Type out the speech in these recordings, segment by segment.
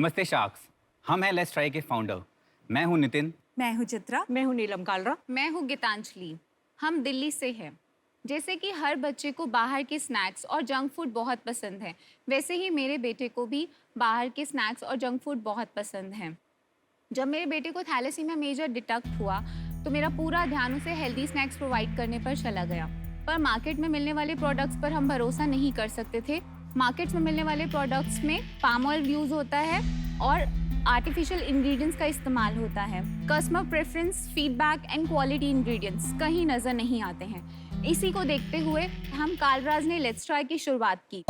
नमस्ते शार्क्स, हम हैं लेट्स ट्राई के फाउंडर। मैं हूं नितिन। मैं हूँ चित्रा। मैं हूँ नीलम कालरा। मैं हूँ गीतांजलि। हम दिल्ली से हैं। जैसे कि हर बच्चे को बाहर के स्नैक्स और जंक फूड बहुत पसंद है, वैसे ही मेरे बेटे को भी बाहर के स्नैक्स और जंक फूड बहुत पसंद है। जब मेरे बेटे को थैलेसीमिया मेजर डिटेक्ट हुआ तो मेरा पूरा ध्यान उसे हेल्दी स्नैक्स प्रोवाइड करने पर चला गया। पर मार्केट में मिलने वाले प्रोडक्ट्स पर हम भरोसा नहीं कर सकते थे। मार्केट्स में मिलने वाले प्रोडक्ट्स में पाम ऑयल यूज़ होता है और आर्टिफिशियल इंग्रेडिएंट्स का इस्तेमाल होता है। Customer preference, feedback and quality ingredients कहीं नज़र नहीं आते हैं। इसी को देखते हुए हम कालराज ने लेट्स ट्राई की शुरुआत की,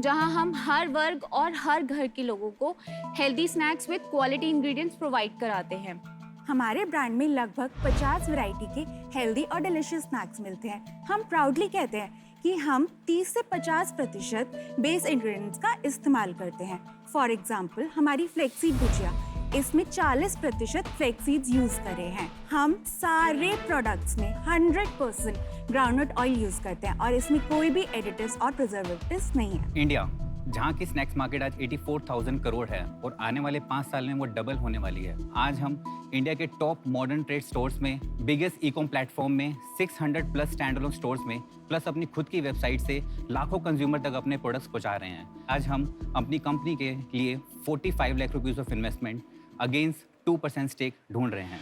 जहां हम हर वर्ग और हर घर के लोगों को healthy snacks with quality ingredients provide कराते हैं। हमारे ब्रांड में लगभग 50 वैरायटी के हेल्दी और डिलीशियस स्नैक्स मिलते हैं। हम प्राउडली कहते हैं कि हम 30 से 50% बेस इंग्रेडिएंट्स का इस्तेमाल करते हैं। फॉर एग्जांपल, हमारी फ्लेक्सीड भुजिया, इसमें 40% फ्लेक्सीड्स यूज करे हैं। हम सारे प्रोडक्ट्स में 100% ग्राउंडनट ऑयल यूज करते हैं और इसमें कोई भी एडिटिव्स और प्रिजर्वेटिव्स नहीं है। इंडिया, जहाँ की स्नैक्स मार्केट आज 84,000 करोड़ है और आने वाले 5 साल में वो डबल होने वाली है। आज हम इंडिया के टॉप मॉडर्न ट्रेड स्टोर्स में, बिगेस्ट ई-कॉम प्लेटफॉर्म में, 600 प्लस स्टैंड अलोन स्टोर्स में, प्लस अपनी खुद की वेबसाइट से लाखों कंज्यूमर तक अपने प्रोडक्ट्स पहुंचा रहे हैं। आज हम अपनी कंपनी के लिए 45 lakh rupees of investment against 2% stake ढूंढ रहे हैं।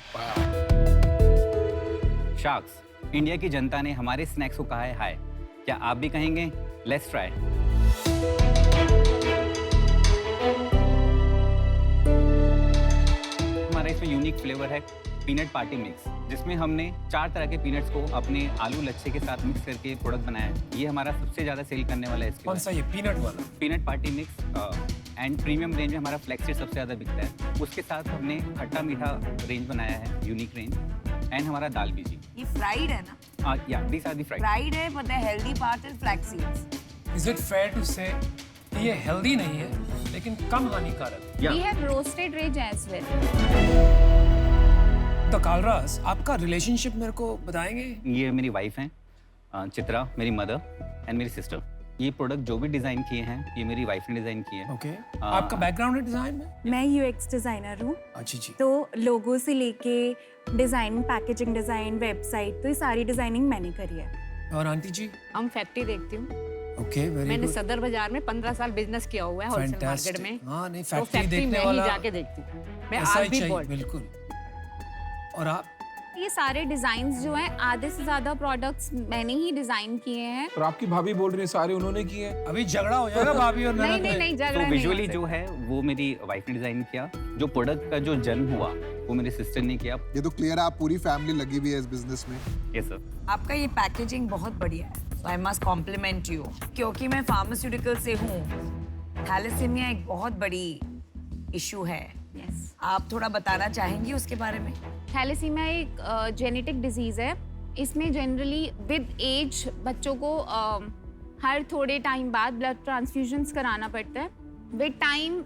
शार्क्स, इंडिया की जनता ने हमारे स्नैक्स को कहा है हाय। क्या आप भी कहेंगे? Let's try. हमारा इसमें यूनिक फ्लेवर है पीनट पार्टी मिक्स, जिसमें हमने 4 तरह के पीनट्स को अपने आलू लच्छे के साथ मिक्स करके प्रोडक्ट बनाया है। ये हमारा सबसे ज्यादा सेल करने वाला है। कौन सा? ये पीनट वाला? Peanut party mix and premium range में हमारा फ्लेक्सीड सबसे ज्यादा बिकता है। उसके साथ हमने खट्टा मीठा रेंज बनाया है, यूनिक रेंज, एंड हमारा दाल बीजी। ये फ्राइड है ना? या these are the fried. Fried है, but the healthy part is flax seeds. Is it fair to say कि ये हेल्दी नहीं है लेकिन कम हानिकारक? We have roasted range as well. तो कालराज, आपका रिलेशनशिप मेरे को बताएंगे? ये मेरी वाइफ हैं, चित्रा, मेरी मदर एंड मेरी सिस्टर। ये प्रोडक्ट जो भी डिजाइन किए हैं, ये मेरी वाइफ ने डिजाइन किए हैं। ओके। आपका बैकग्राउंड है डिजाइन में? मैं यूएक्स डिजाइनर हूँ। अच्छी जी। तो लोगो से लेके डिजाइन, पैकेजिंग डिजाइन, वेबसाइट, तो ये सारी डिजाइनिंग मैंने करी है। और आंटी जी? हम फैक्ट्री देखती हूँ। ओके, वेरी मैंने गुड। सदर बाजार में 15 साल बिजनेस किया हुआ है होलसेल मार्केट में। हाँ, नहीं, तो फैक्ट्री फैक्ट्री देखने में ही वाला जाके देखती हूँ मैं। ऐसा आज ही भी चाहिए, बोल बिल्कुल। और आप? ये सारे डिजाइन्स जो हैं, आधे से ज्यादा प्रोडक्ट्स मैंने ही डिजाइन किए हैं। और आपकी भाभी बोल रही है सारे उन्होंने किए। अभी झगड़ा हो जाएगा भाभी और नहीं ननद नहीं में। नहीं, तो झगड़ा नहीं विजुअली होता। जो है वो मेरी वाइफ ने डिजाइन किया। जो प्रोडक्ट का जो जन्म हुआ वो मेरी सिस्टर ने किया। ये तो क्लियर है, आप पूरी फैमिली लगी हुई है इस बिजनेस में। Yes sir. आपका ये पैकेजिंग बहुत बढ़िया है, so I must compliment you. क्योंकि मैं फार्मास्यूटिकल से हूँ, थैलेसीमिया एक बहुत बड़ी इशू है। Yes. आप थोड़ा बताना चाहेंगी उसके बारे में? थैलेसीमिया एक जेनेटिक डिजीज है। इसमें जनरली विद एज बच्चों को हर थोड़े टाइम बाद ब्लड ट्रांसफ्यूजन्स कराना पड़ता है। विद टाइम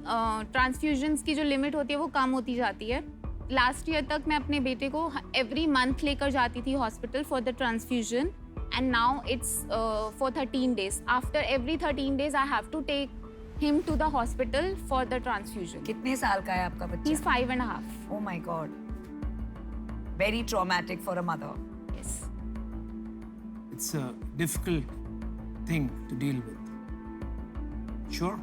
ट्रांसफ्यूजन्स की जो लिमिट होती है वो कम होती जाती है। लास्ट ईयर तक मैं अपने बेटे को एवरी मंथ लेकर जाती थी hospital for the transfusion, and now it's for 13 days. After every 13 days I have to take him to the hospital for the transfusion. कितने साल का है आपका बच्चा? He's 5.5. Oh my God. Very traumatic for a mother. Yes. It's a difficult thing to deal with. Sure?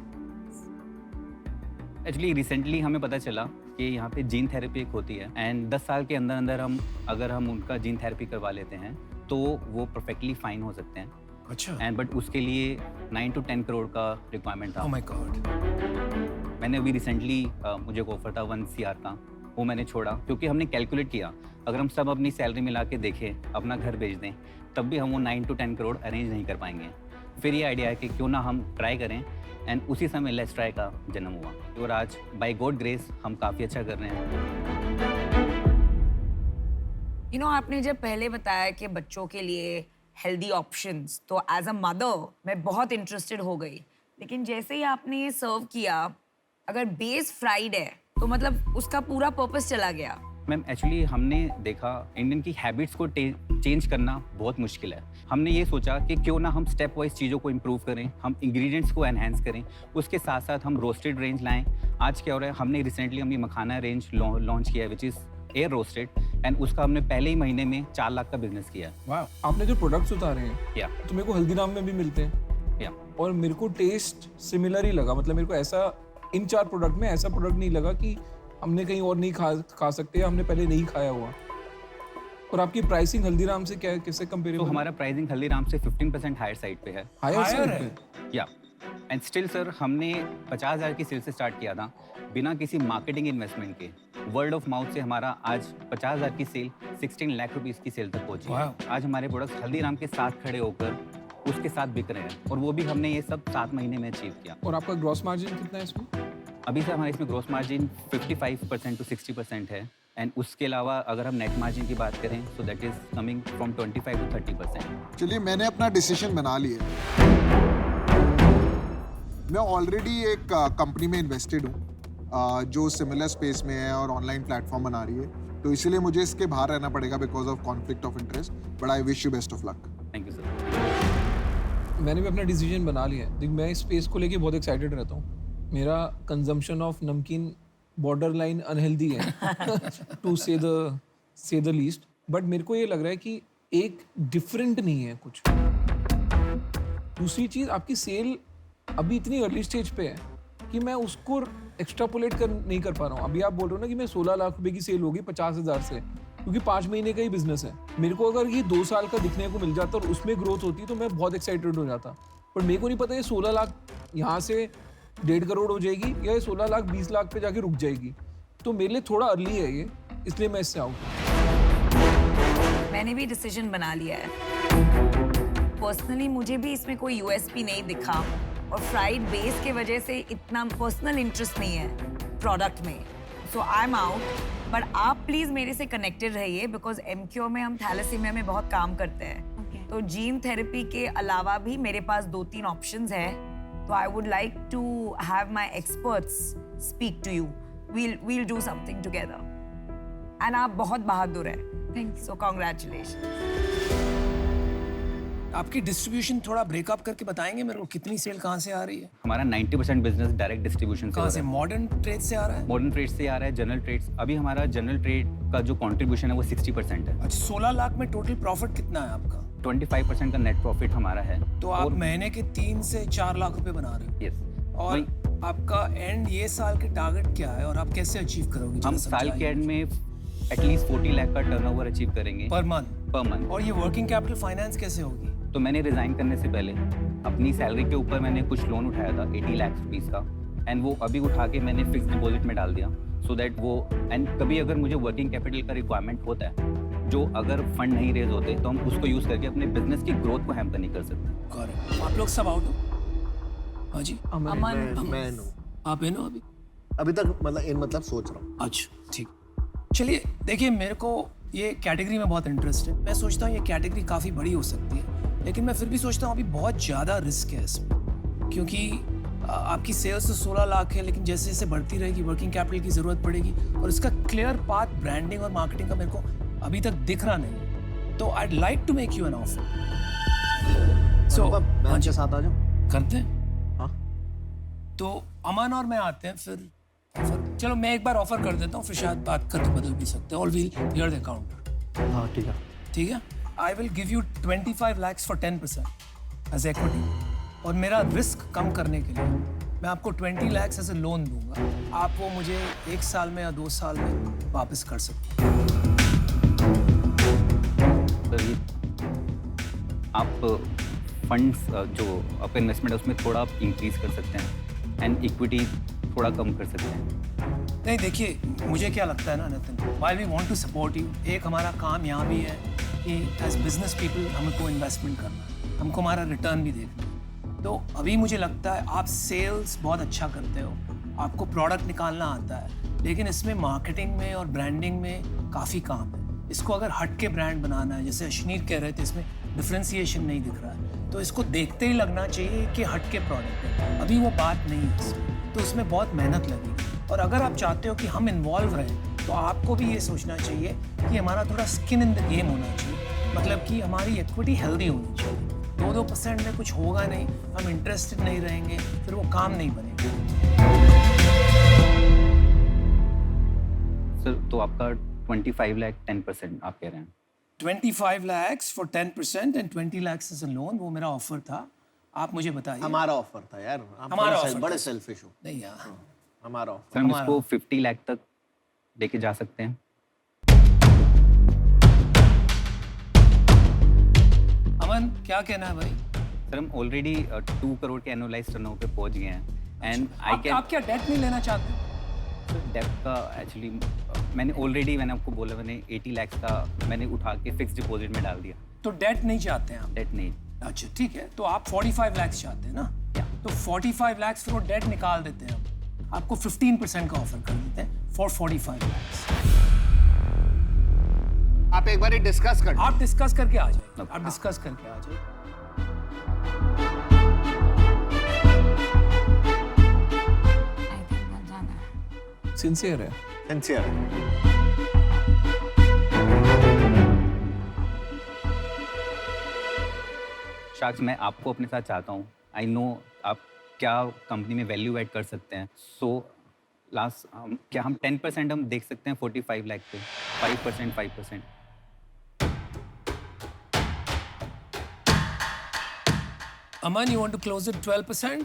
Actually recently हमें पता चला कि यहाँ पे जीन थेरेपी एक होती है, एंड 10 साल के अंदर अंदर अगर हम उनका जीन थेरेपी करवा लेते हैं तो वो परफेक्टली फाइन हो सकते हैं। अच्छा। एंड बट उसके लिए 9 to 10 करोड़ का रिक्वायरमेंट था। Oh my God. मैंने अभी रिसेंटली मुझे एक ऑफर था 1 CR का, वो मैंने छोड़ा क्योंकि हमने कैलकुलेट किया अगर हम सब अपनी सैलरी मिला के देखें, अपना घर बेच दें, तब भी हम वो 9 to 10 करोड़ अरेंज नहीं कर पाएंगे। फिर ये आइडिया है कि क्यों ना हम ट्राई करें, एंड उसी समय लेट्स ट्राई का जन्म हुआ। और आज बाय गॉड ग्रेस हम काफ़ी अच्छा कर रहे हैं। You know, आपने जब पहले बताया कि बच्चों के लिए हेल्दी ऑप्शंस, तो एज अ मदर मैं बहुत इंटरेस्टेड हो गई। लेकिन जैसे ही आपने ये सर्व किया, अगर बेस फ्राइड है तो मतलब उसका पूरा पर्पस चला गया। मैम एक्चुअली हमने देखा इंडियन की हैबिट्स को चेंज करना बहुत मुश्किल है। हमने ये सोचा कि क्यों ना हम स्टेप वाइज चीज़ों को इम्प्रूव करें, हम इंग्रेडिएंट्स को एनहेंस करें, उसके साथ साथ हम रोस्टेड रेंज लाएं। आज क्या हो रहा है, हमने रिसेंटली हम ये मखाना रेंज लॉन्च किया है which is air roasted, and उसका हमने पहले ही महीने में 4 लाख का बिजनेस किया है। वाह, आपने जो प्रोडक्ट्स उतारे हैं या तो मेरे को हल्दीराम में भी मिलते हैं या और मेरे को टेस्ट सिमिलर ही लगा। मतलब मेरे को ऐसा इन 4 प्रोडक्ट में ऐसा प्रोडक्ट नहीं लगा कि हमने कहीं और नहीं खा सकते या हमने पहले नहीं खाया हुआ। और आपकी प्राइसिंग हल्दीराम से क्या किससे कंपेरेबल? तो हमारा प्राइसिंग हल्दीराम से 15% हायर साइड पे है। हायर साइड है। पे? या एंड स्टिल सर हमने 50,000 की सेल से स्टार्ट किया था बिना किसी मार्केटिंग इन्वेस्टमेंट के। वर्ड ऑफ माउथ से हमारा आज 50,000 की सेल 16 लाख रुपीस की सेल तक पहुंची है। Wow. आज हमारे प्रोडक्ट्स हल्दीराम के साथ खड़े होकर उसके साथ बिक रहे हैं, और वो भी हमने ये सब 7 महीने में अचीव किया। और आपका ग्रॉस मार्जिन कितना है इसमें? अभी सर हमारे इसमें ग्रॉस मार्जिन 55% to 60% है, एंड उसके अलावा अगर हम नेट मार्जिन की बात करें तो that is coming from 25 to 30%। चलिए, मैंने अपना डिसीजन बना लिया। मैं ऑलरेडी एक कंपनी में इन्वेस्टेड हूँ जो सिमिलर स्पेस में है और ऑनलाइन प्लेटफॉर्म बना रही है, तो इसीलिए मुझे इसके बाहर रहना पड़ेगा because of conflict of interest. But I wish you best of luck. Thank you sir. मैंने भी अपना डिसीजन बना लिया है। देख, मैं इस स्पेस को लेके बहुत एक्साइटेड रहता हूँ। मेरा कंजम्पशन ऑफ नमकीन बॉर्डर लाइन अनहेल्दी है टू से द लीस्ट। बट मेरे को ये लग रहा है कि एक डिफरेंट नहीं है कुछ। दूसरी चीज़, आपकी सेल अभी इतनी अर्ली स्टेज पे है कि मैं उसको एक्स्ट्रापोलेट नहीं कर पा रहा हूँ। अभी आप बोल रहे हो ना कि मैं 16 लाख रुपए की सेल होगी 50,000 से, क्योंकि 5 महीने का ही बिजनेस है। मेरे को अगर ये 2 साल का दिखने को मिल जाता और उसमें ग्रोथ होती तो मैं बहुत एक्साइटेड हो जाता। पर मेरे को नहीं पता ये 16 लाख यहाँ से 1.5 करोड़ हो जाएगी या ये 16 लाख 20 लाख पे जाके रुक जाएगी। तो मेरे लिए थोड़ा अर्ली है ये, इसलिए मैं इससे आउट हूँ। मैंने भी डिसीजन बना लिया है। पर्सनली मुझे भी इसमें कोई यूएसपी नहीं दिखा, और फ्राइड बेस के वजह से इतना पर्सनल इंटरेस्ट नहीं है प्रोडक्ट में, सो आई एम आउट। बट आप प्लीज मेरे से कनेक्टेड रहिए बिकॉज एमक्यू में हम थैलेसीमिया में बहुत काम करते हैं। तो जीन थेरेपी के अलावा भी मेरे पास 2-3 ऑप्शंस है। तो I would like to have my experts speak to you. we'll do something together. And आप बहुत बहादुर है। Thank you. So congratulations. आपकी डिस्ट्रीब्यूशन थोड़ा ब्रेकअप करके बताएंगे मेरे को, कितनी सेल कहाँ से आ रही है? हमारा 90% बिजनेस डायरेक्ट डिस्ट्रीब्यूशन से कहाँ हो से? रहा है। मॉडर्न ट्रेड से आ रहा है? मॉडर्न ट्रेड से आ रहा है, जनरल ट्रेड्स। अभी हमारा जनरल ट्रेड का जो कंट्रीब्यूशन है वो 60% है। अच्छा, 16 लाख में टोटल प्रॉफिट कितना है आपका? 25% का नेट प्रॉफिट हमारा है। तो आप महीने के 3 से 4 लाख रुपए बना रहे हो। यस। और आपका एंड ये साल के टारगेट क्या है और आप कैसे अचीव करोगे? हम साल के एंड में एटलीस्ट 40 लाख का टर्नओवर अचीव करेंगे पर मंथ। और ये वर्किंग कैपिटल फाइनेंस कैसे होगी? तो मैंने रिजाइन करने से पहले अपनी सैलरी के ऊपर मैंने कुछ लोन उठाया था 80 लाख रुपीस का, एंड वो अभी उठा के मैंने फिक्स डिपॉजिट में डाल दिया, सो दैट वो एंड कभी अगर मुझे वर्किंग कैपिटल का रिक्वायरमेंट होता है, जो अगर फंड नहीं रेज होते तो हम उसको यूज करके अपने बिजनेस की ग्रोथ को हैम्पर नहीं कर सकते। आप लोग सब आउट हो? हाँ जी, अमन, मैं हूँ आप है ना अभी तक, मतलब सोच रहा हूँ। अच्छा ठीक। चलिए देखिए, मेरे को ये कैटेगरी में बहुत इंटरेस्ट है। मैं सोचता हूँ ये कैटेगरी काफ़ी बड़ी हो सकती है, लेकिन मैं फिर भी सोचता हूँ अभी बहुत ज़्यादा रिस्क है इसमें, क्योंकि आपकी सेल्स तो 16 लाख है, लेकिन जैसे जैसे बढ़ती रहेगी वर्किंग कैपिटल की ज़रूरत पड़ेगी, और इसका क्लियर पाथ ब्रांडिंग और मार्केटिंग का मेरे को अभी तक दिख रहा नहीं। तो I like to make you an offer. So मैं आपके साथ आ जाऊँ? करते हैं। हाँ। तो अमन और मैं आते हैं फिर ऑफर। चलो मैं एक बार ऑफर कर देता हूँ, फिर शायद बात करके बदल भी सकते हैं। All will clear the account. हाँ ठीक है। ठीक है, I will give you 25 lakhs for 10% as equity, और मेरा रिस्क कम करने के लिए मैं आपको 20 lakhs एज ए लोन दूंगा। आप वो मुझे 1 साल में या 2 साल में वापस कर सकते हैं। सर ये आप फंड्स जो आपका इन्वेस्टमेंट है उसमें थोड़ा आप इंक्रीज कर सकते हैं, एंड इक्विटी थोड़ा कम कर सकते हैं। नहीं देखिए, मुझे क्या लगता है ना Nitin, while we want to support you, एक हमारा काम यहाँ भी है कि एज बिजनेस पीपल हमको इन्वेस्टमेंट करना है, हमको हमारा रिटर्न भी देखना है। तो अभी मुझे लगता है आप सेल्स बहुत अच्छा करते हो, आपको प्रोडक्ट निकालना आता है, लेकिन इसमें मार्केटिंग में और ब्रांडिंग में काफ़ी काम है। इसको अगर हट के ब्रांड बनाना है, जैसे अश्नीर कह रहे थे, इसमें डिफ्रेंसिएशन नहीं दिख रहा है, तो इसको देखते ही लगना चाहिए कि हट के प्रोडक्ट है। अभी वो बात नहीं है इसमें, तो उसमें बहुत मेहनत लगेगी। और अगर आप चाहते हो कि हम इन्वॉल्व रहें तो आपको भी ये सोचना चाहिए कि हमारा थोड़ा स्किन इन द गेम होना चाहिए, मतलब कि हमारी इक्विटी हेल्दी होनी चाहिए। 2% में कुछ होगा नहीं, हम इंटरेस्टेड नहीं रहेंगे, फिर वो काम नहीं बनेगा। सर तो आपका 25 लाख 10% आप कह रहे हैं। 25 lakhs for 10% and 20 lakhs as a loan, वो मेरा ऑफर था। आप मुझे बताइए। हमारा ऑफर था यार, आप हमारा offer बड़े था। सेल्फिश हो। नहीं यार, हमारा ऑफर। सर हम इसको 50 लाख तक लेके जा सकते हैं। अमन क्या कहना है भाई? सर हम ऑलरेडी 2 करोड़ के एनुअलाइज टर्नओवर पे पहुंच गए हैं एंड आई आप क्या डेट नहीं लेना चाहते? डेप्थ का एक्चुअली मैंने आपको बोला, मैंने 80 लाख का मैंने उठा के फिक्स डिपॉजिट में डाल दिया। तो डेट नहीं चाहते हैं आप? डेट नहीं। अच्छा ठीक है, तो आप 45 lakhs चाहते हैं ना? तो 45 lakhs फिर वो डेट निकाल देते हैं हम, आपको 15% का ऑफर कर देते हैं फॉर 45 lakhs। आप एक बार डिस्कस कर, आप डिस्कस करके आ जाइए, Okay. आप डिस्कस करके आ जाइए। आई थिंक मत जाना है। सिंसियर है। सिंसियर। शाक्स मैं आपको अपने साथ चाहता हूँ। आई नो आप क्या कंपनी में वैल्यू ऐड कर सकते हैं। सो लास्ट क्या हम 10% हम देख सकते हैं 45 लाख पे? 5%। Aman, you want to close it 12%?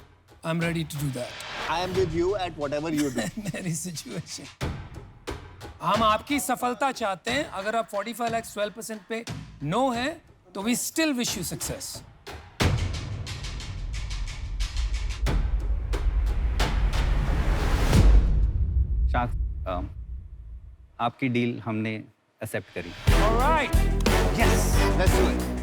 I'm ready to do that. I am with you at whatever you do. मेरी सिचुएशन, हम आपकी सफलता चाहते हैं। अगर आप 45 लाख 12% पे नो है तो we still wish you success. Sharks आपकी डील हमने एक्सेप्ट करी। Alright, yes, Let's do it.